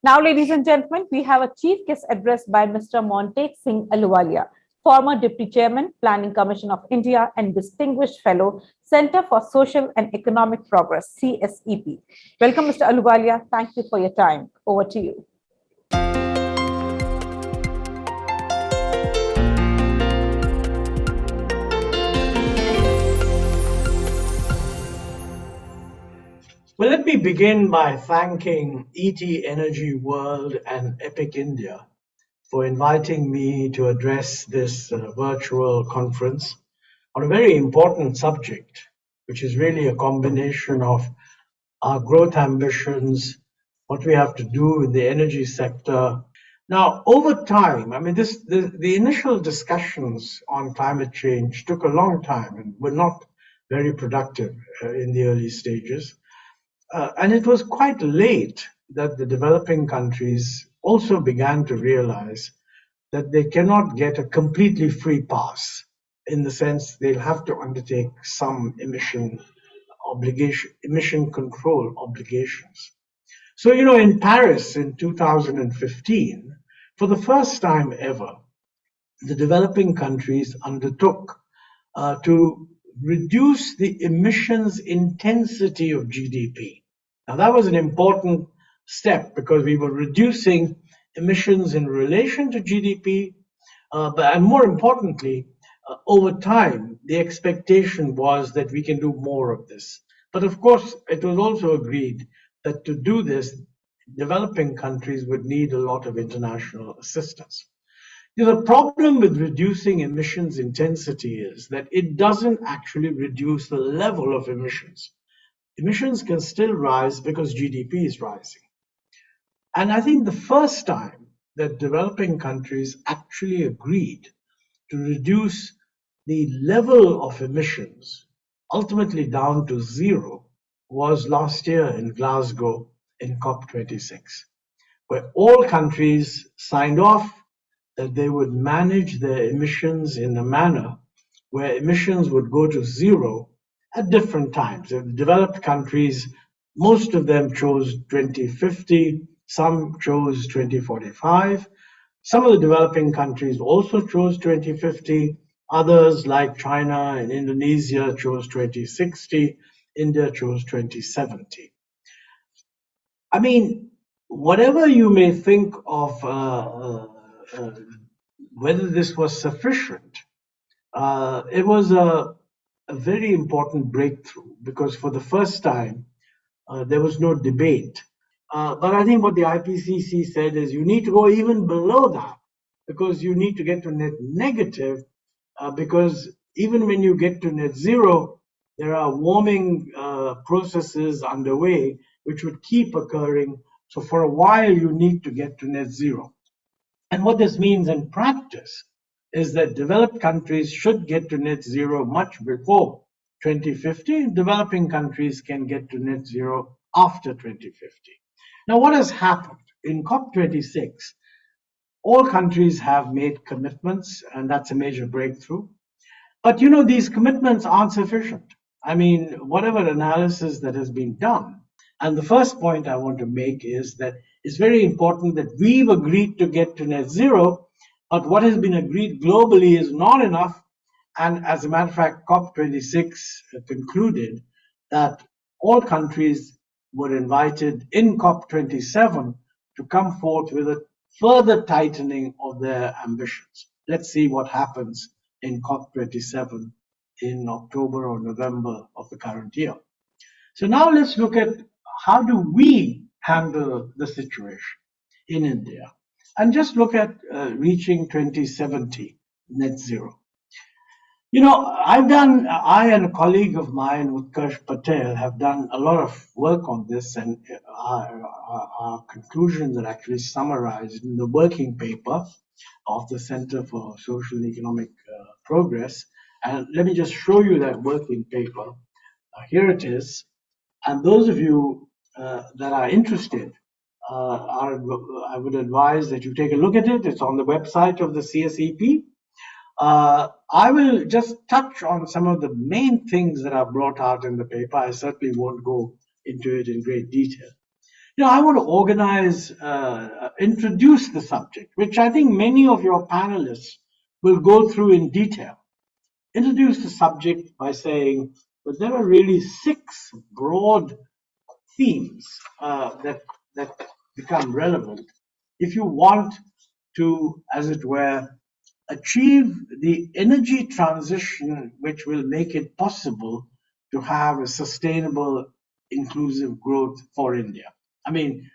Now, ladies and gentlemen, we have a chief guest address by Mr. Montek Singh Ahluwalia, former Deputy Chairman, Planning Commission of India and Distinguished Fellow, Center for Social and Economic Progress, CSEP. Welcome, Mr. Ahluwalia. Thank you for your time. Over to you. Well, let me begin by thanking ETEnergyworld and Epic India for inviting me to address this virtual conference on a very important subject, which is really a combination of our growth ambitions, what we have to do in the energy sector. Now, over time, I mean, the initial discussions on climate change took a long time and were not very productive in the early stages. And it was quite late that the developing countries also began to realize that they cannot get a completely free pass, in the sense they'll have to undertake some emission control obligations. So, in Paris in 2015, for the first time ever, the developing countries undertook to reduce the emissions intensity of GDP. Now, that was an important step because we were reducing emissions in relation to GDP, and more importantly, over time, the expectation was that we can do more of this. But of course, it was also agreed that to do this, developing countries would need a lot of international assistance. The problem with reducing emissions intensity is that it doesn't actually reduce the level of emissions. Emissions can still rise because GDP is rising. And I think the first time that developing countries actually agreed to reduce the level of emissions, ultimately down to zero, was last year in Glasgow in COP26, where all countries signed off that they would manage their emissions in a manner where emissions would go to zero at different times. In the developed countries, most of them chose 2050, some chose 2045. Some of the developing countries also chose 2050. Others, like China and Indonesia, chose 2060. India chose 2070. I mean, whatever you may think of whether this was sufficient, it was a very important breakthrough because for the first time, there was no debate. But I think what the IPCC said is you need to go even below that because you need to get to net negative because even when you get to net zero, there are warming processes underway which would keep occurring. So for a while, you need to get to net zero. And what this means in practice is that developed countries should get to net zero much before 2050. Developing countries can get to net zero after 2050. Now, what has happened? In COP26, all countries have made commitments, and that's a major breakthrough. But these commitments aren't sufficient. I mean, whatever analysis that has been done, and the first point I want to make is that it's very important that we've agreed to get to net zero, but what has been agreed globally is not enough. And as a matter of fact, COP26 concluded that all countries were invited in COP27 to come forth with a further tightening of their ambitions. Let's see what happens in COP27 in October or November of the current year. So now let's look at how do we handle the situation in India and just look at reaching 2070 net zero. I and a colleague of mine, Utkarsh Patel, have done a lot of work on this, and our conclusions are actually summarized in the working paper of the Center for Social and Economic Progress. And let me just show you that working paper. Here it is. And those of you that are interested, I would advise that you take a look at it. It's on the website of the CSEP. I will just touch on some of the main things that are brought out in the paper. I certainly won't go into it in great detail. I want to introduce the subject, which I think many of your panelists will go through in detail. Introduce the subject by saying that there are really six broad themes that become relevant if you want to, as it were, achieve the energy transition which will make it possible to have a sustainable, inclusive growth for India. I mean,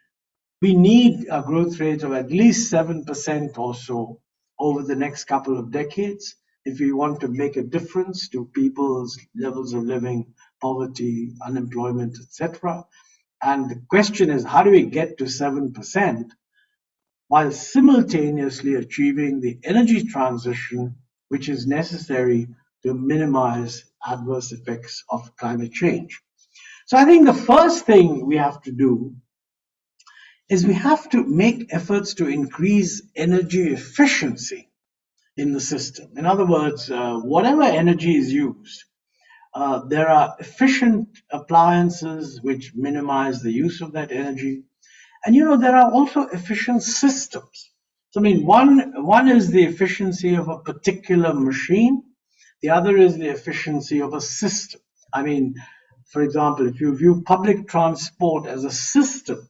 we need a growth rate of at least 7% or so over the next couple of decades if we want to make a difference to people's levels of living, poverty, unemployment, etc. And the question is, how do we get to 7% while simultaneously achieving the energy transition which is necessary to minimize adverse effects of climate change? So I think the first thing we have to do is we have to make efforts to increase energy efficiency in the system. In other words, whatever energy is used, there are efficient appliances which minimize the use of that energy. And there are also efficient systems. So, I mean, one is the efficiency of a particular machine, the other is the efficiency of a system. I mean, for example, if you view public transport as a system,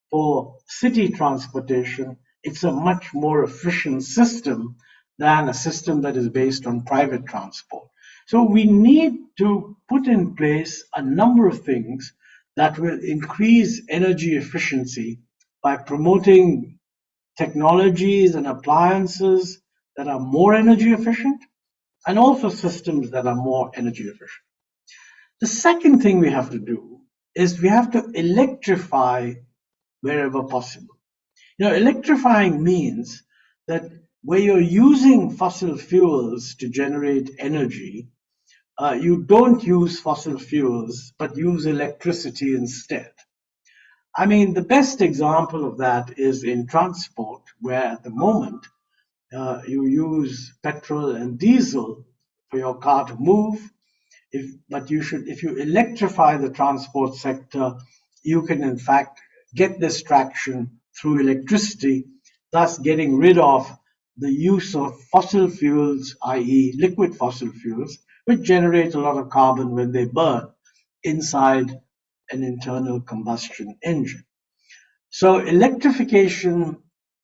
for city transportation, it's a much more efficient system than a system that is based on private transport. So we need to put in place a number of things that will increase energy efficiency by promoting technologies and appliances that are more energy efficient and also systems that are more energy efficient. The second thing we have to do is we have to electrify wherever possible. Electrifying means that where you're using fossil fuels to generate energy, you don't use fossil fuels, but use electricity instead. I mean, the best example of that is in transport, where at the moment you use petrol and diesel for your car to move. If you electrify the transport sector, you can in fact get this traction through electricity, thus getting rid of the use of fossil fuels, i.e. liquid fossil fuels, which generate a lot of carbon when they burn inside an internal combustion engine. So electrification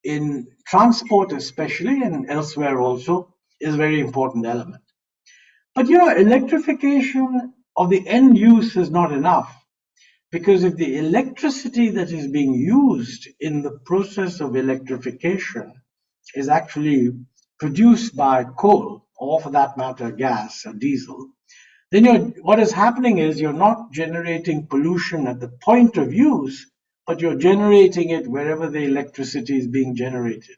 in transport especially, and elsewhere also, is a very important element. But electrification of the end use is not enough, because if the electricity that is being used in the process of electrification is actually produced by coal, or for that matter, gas or diesel, then what is happening is you're not generating pollution at the point of use, but you're generating it wherever the electricity is being generated.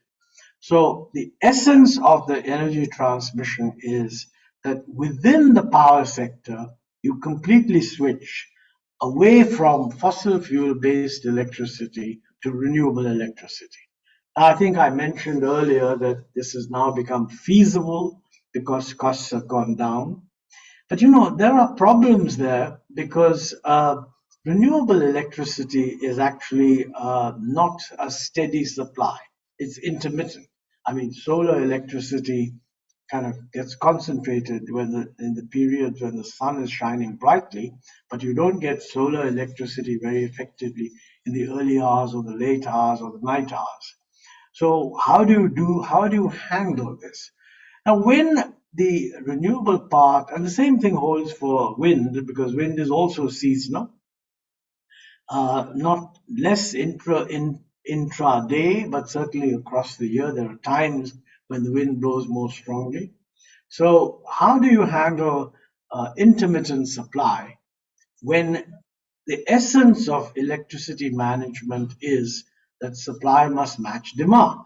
So the essence of the energy transmission is that within the power sector, you completely switch away from fossil fuel based electricity to renewable electricity. I think I mentioned earlier that this has now become feasible because costs have gone down. But there are problems there because renewable electricity is actually not a steady supply. It's intermittent. I mean, solar electricity kind of gets concentrated in the periods when the sun is shining brightly, but you don't get solar electricity very effectively in the early hours or the late hours or the night hours. So how do you handle this? Now, when the renewable part, and the same thing holds for wind, because wind is also seasonal, not less intraday, but certainly across the year. There are times when the wind blows more strongly. So how do you handle intermittent supply when the essence of electricity management is that supply must match demand?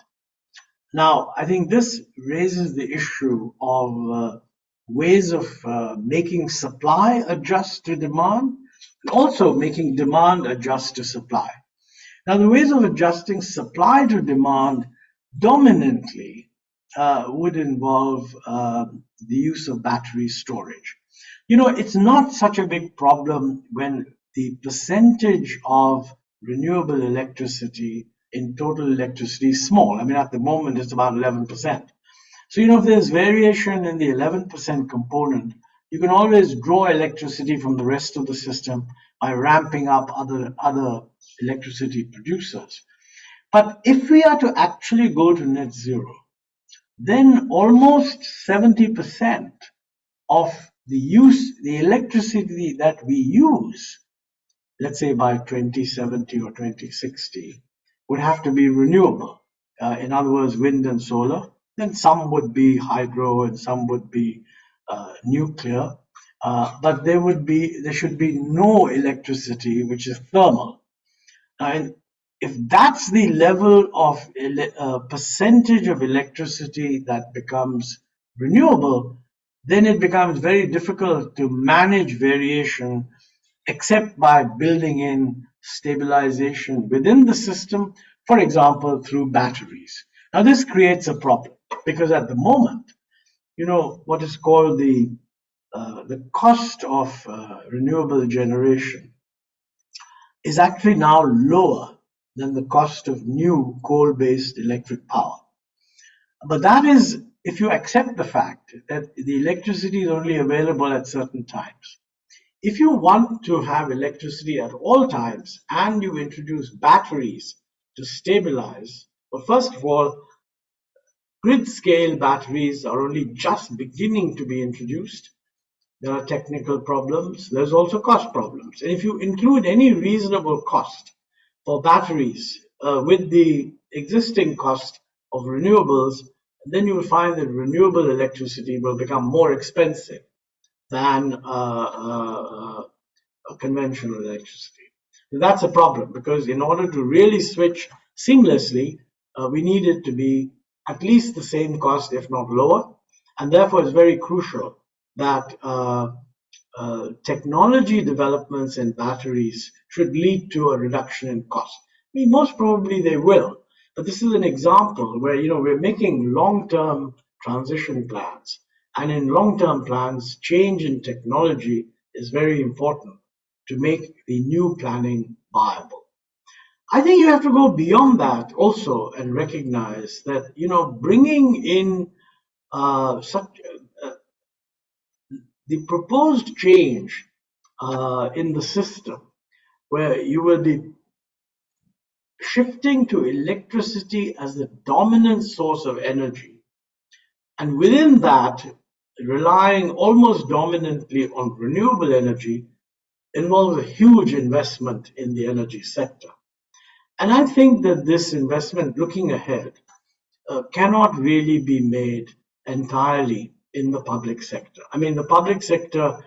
Now, I think this raises the issue of ways of making supply adjust to demand, and also making demand adjust to supply. Now, the ways of adjusting supply to demand dominantly would involve the use of battery storage. It's not such a big problem when the percentage of renewable electricity in total electricity is small. I mean, at the moment, it's about 11%. So, if there's variation in the 11% component, you can always draw electricity from the rest of the system by ramping up other electricity producers. But if we are to actually go to net zero, then almost 70% of the electricity that we use, let's say by 2070 or 2060, would have to be renewable. In other words, wind and solar. Then some would be hydro and some would be nuclear. But there should be no electricity which is thermal. And if that's the level of percentage of electricity that becomes renewable, then it becomes very difficult to manage variation except by building in stabilization within the system, for example, through batteries. Now, this creates a problem because at the moment, what is called the cost of renewable generation is actually now lower than the cost of new coal-based electric power. But that is if you accept the fact that the electricity is only available at certain times. If you want to have electricity at all times and you introduce batteries to stabilize, well, first of all, grid scale batteries are only just beginning to be introduced. There are technical problems. There's also cost problems. And if you include any reasonable cost for batteries with the existing cost of renewables, then you will find that renewable electricity will become more expensive than conventional electricity. And that's a problem because in order to really switch seamlessly, we need it to be at least the same cost, if not lower. And therefore, it's very crucial that technology developments in batteries should lead to a reduction in cost. I mean, most probably they will. But this is an example where we're making long-term transition plans. And in long-term plans, change in technology is very important to make the new planning viable. I think you have to go beyond that also and recognize that, bringing in the proposed change in the system where you will be shifting to electricity as the dominant source of energy, and within that, relying almost dominantly on renewable energy involves a huge investment in the energy sector. And I think that this investment, looking ahead, cannot really be made entirely in the public sector. I mean, the public sector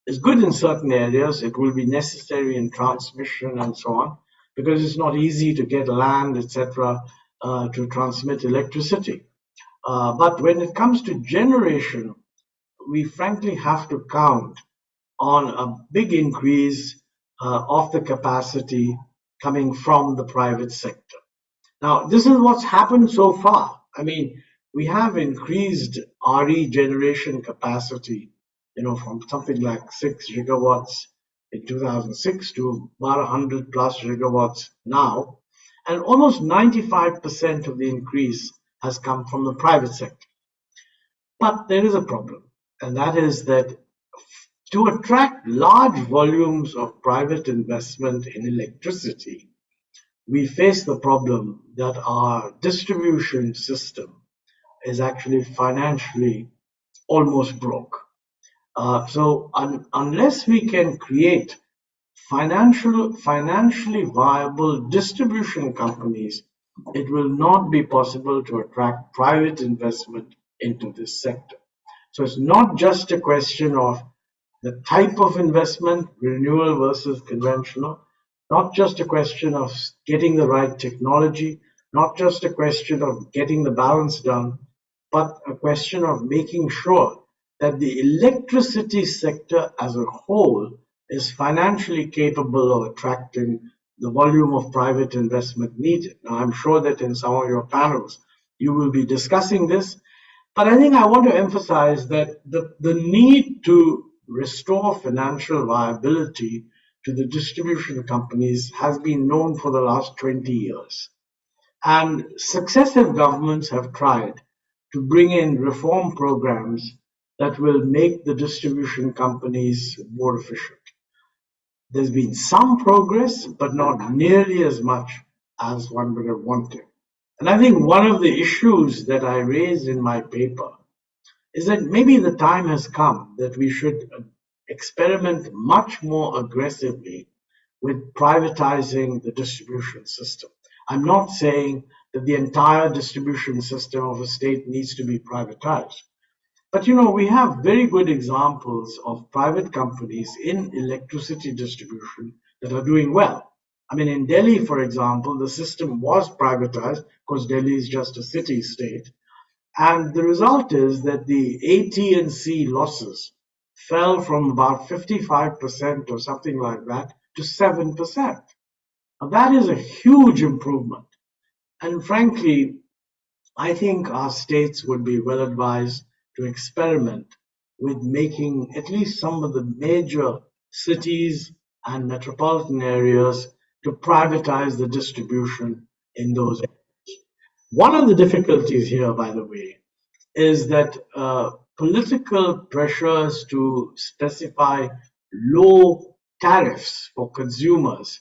is good in certain areas. It will be necessary in transmission and so on, because it's not easy to get land, etc., to transmit electricity. But when it comes to generation, we frankly have to count on a big increase of the capacity coming from the private sector. Now, this is what's happened so far. I mean, we have increased RE generation capacity, from something like 6 gigawatts in 2006 to about 100 plus gigawatts now. And almost 95% of the increase has come from the private sector. But there is a problem, and that is that to attract large volumes of private investment in electricity, we face the problem that our distribution system is actually financially almost broke. So unless we can create financially viable distribution companies, it will not be possible to attract private investment into this sector. So it's not just a question of the type of investment, renewable versus conventional, not just a question of getting the right technology, not just a question of getting the balance done, but a question of making sure that the electricity sector as a whole is financially capable of attracting the volume of private investment needed. Now, I'm sure that in some of your panels, you will be discussing this, but I think I want to emphasize that the need to restore financial viability to the distribution companies has been known for the last 20 years. And successive governments have tried to bring in reform programs that will make the distribution companies more efficient. There's been some progress, but not nearly as much as one would have wanted. And I think one of the issues that I raised in my paper is that maybe the time has come that we should experiment much more aggressively with privatizing the distribution system. I'm not saying that the entire distribution system of a state needs to be privatized. But we have very good examples of private companies in electricity distribution that are doing well. I mean, in Delhi, for example, the system was privatized because Delhi is just a city state. And the result is that the AT&C losses fell from about 55% or something like that to 7%. Now, that is a huge improvement. And frankly, I think our states would be well advised to experiment with making at least some of the major cities and metropolitan areas to privatize the distribution in those areas. One of the difficulties here, by the way, is that political pressures to specify low tariffs for consumers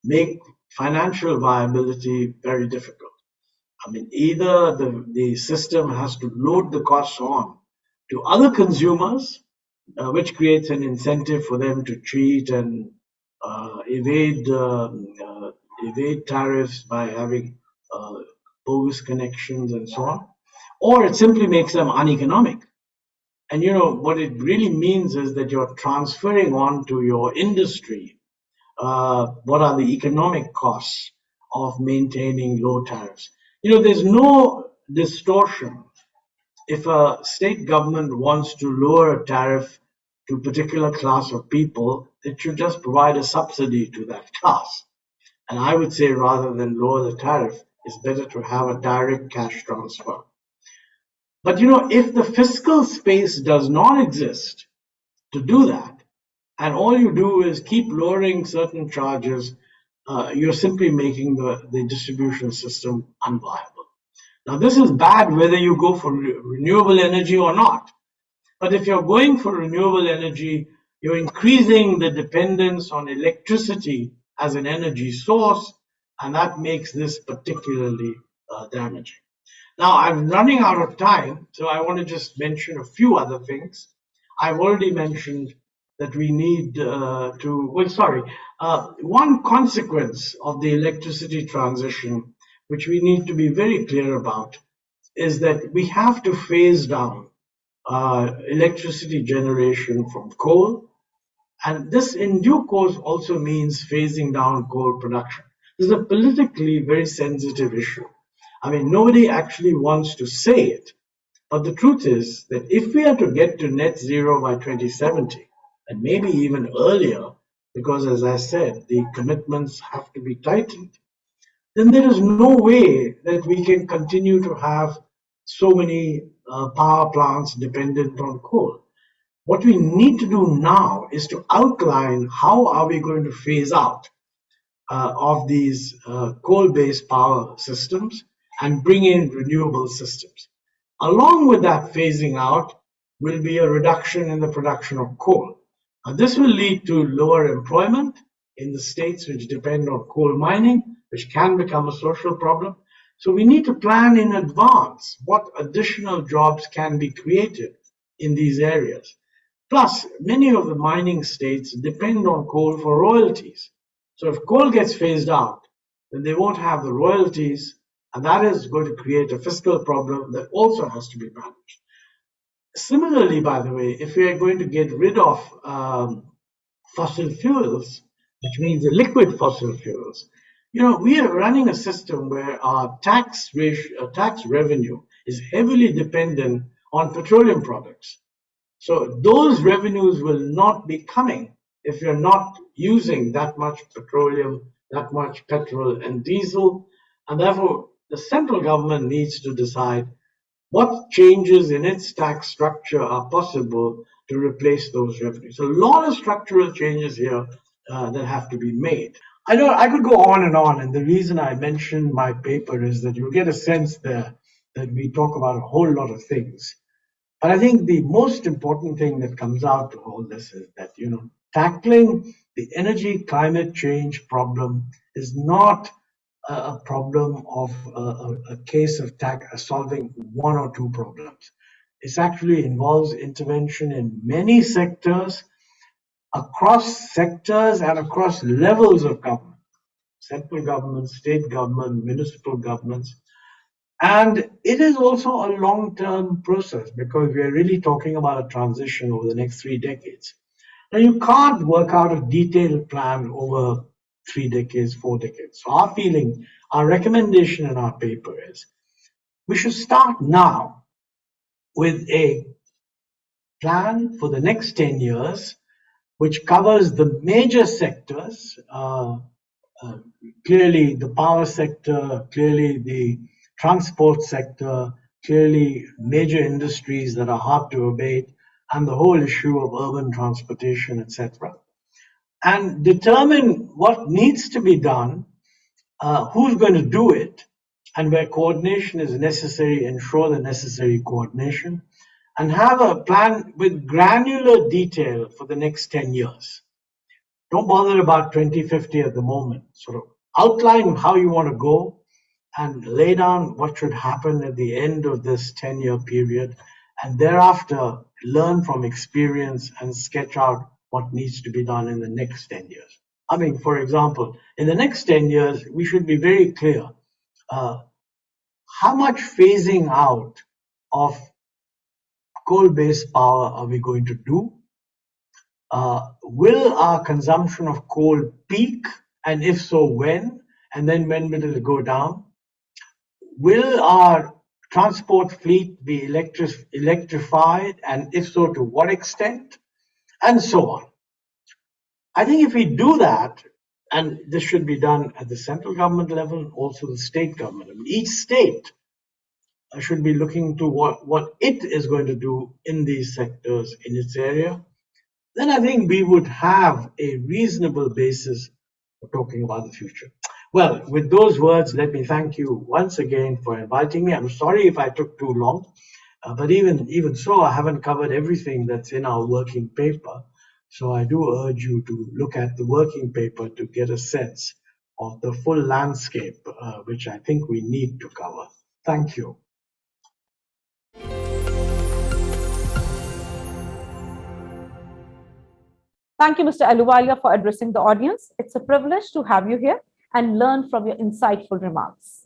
make financial viability very difficult. I mean, either the system has to load the costs on to other consumers, which creates an incentive for them to cheat and evade tariffs by having bogus connections and so on, or it simply makes them uneconomic. And what it really means is that you're transferring on to your industry what are the economic costs of maintaining low tariffs. There's no distortion. If a state government wants to lower a tariff to a particular class of people, it should just provide a subsidy to that class. And I would say rather than lower the tariff, it's better to have a direct cash transfer. But if the fiscal space does not exist to do that, and all you do is keep lowering certain charges, you're simply making the distribution system unviable. Now, this is bad whether you go for renewable energy or not. But if you're going for renewable energy, you're increasing the dependence on electricity as an energy source, and that makes this particularly damaging. Now, I'm running out of time, so I want to just mention a few other things. I've already mentioned that we need one consequence of the electricity transition, which we need to be very clear about, is that we have to phase down electricity generation from coal. And this in due course also means phasing down coal production. This is a politically very sensitive issue. I mean, nobody actually wants to say it. But the truth is that if we are to get to net zero by 2070, and maybe even earlier, because as I said, the commitments have to be tightened, then there is no way that we can continue to have so many power plants dependent on coal. What we need to do now is to outline how are we going to phase out of these coal-based power systems and bring in renewable systems. Along with that phasing out will be a reduction in the production of coal. This will lead to lower employment in the states which depend on coal mining, which can become a social problem. So we need to plan in advance what additional jobs can be created in these areas. Plus, many of the mining states depend on coal for royalties. So if coal gets phased out, then they won't have the royalties, and that is going to create a fiscal problem that also has to be managed. Similarly, by the way, if we are going to get rid of fossil fuels, which means the liquid fossil fuels, we are running a system where our tax revenue is heavily dependent on petroleum products. So those revenues will not be coming if you're not using that much petroleum, that much petrol and diesel. And therefore, the central government needs to decide what changes in its tax structure are possible to replace those revenues. A lot of structural changes here that have to be made. I know I could go on, and the reason I mentioned my paper is that you get a sense there that we talk about a whole lot of things. But I think the most important thing that comes out of all this is that, tackling the energy climate change problem is not a problem of a case of solving one or two problems. It actually involves intervention in many sectors and across levels of government, central government, state government, municipal governments. And it is also a long-term process because we are really talking about a transition over the next 3 decades. Now, you can't work out a detailed plan over 3 decades, 4 decades. So our recommendation in our paper is we should start now with a plan for the next 10 years, which covers the major sectors, clearly the power sector, clearly the transport sector, clearly major industries that are hard to abate, and the whole issue of urban transportation, etc. And determine what needs to be done, who's going to do it, and where coordination is necessary, ensure the necessary coordination, and have a plan with granular detail for the next 10 years. Don't bother about 2050 at the moment. Sort of outline how you want to go and lay down what should happen at the end of this 10-year period, and thereafter learn from experience and sketch out what needs to be done in the next 10 years. I mean, for example, in the next 10 years, we should be very clear how much phasing out of coal-based power are we going to do? Will our consumption of coal peak? And if so, when? And then when will it go down? Will our transport fleet be electrified? And if so, to what extent? And so on. I think if we do that, and this should be done at the central government level, also the state government. I mean, each state should be looking to what it is going to do in these sectors in its area. Then I think we would have a reasonable basis for talking about the future. Well, with those words, let me thank you once again for inviting me. I'm sorry if I took too long, but even so, I haven't covered everything that's in our working paper. So I do urge you to look at the working paper to get a sense of the full landscape, which I think we need to cover. Thank you. Thank you, Mr. Ahluwalia, for addressing the audience. It's a privilege to have you here and learn from your insightful remarks.